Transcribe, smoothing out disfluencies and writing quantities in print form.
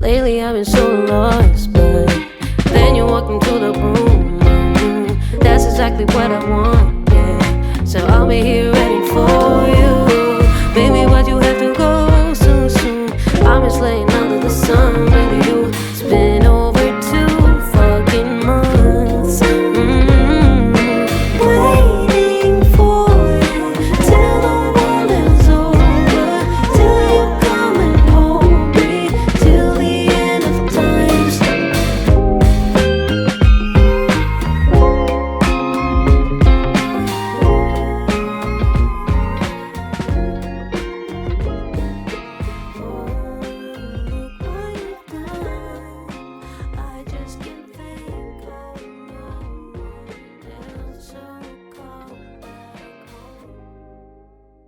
Lately I've been so lost, but then you walked into the room. That's exactly what I want, yeah. So I'll be here ready for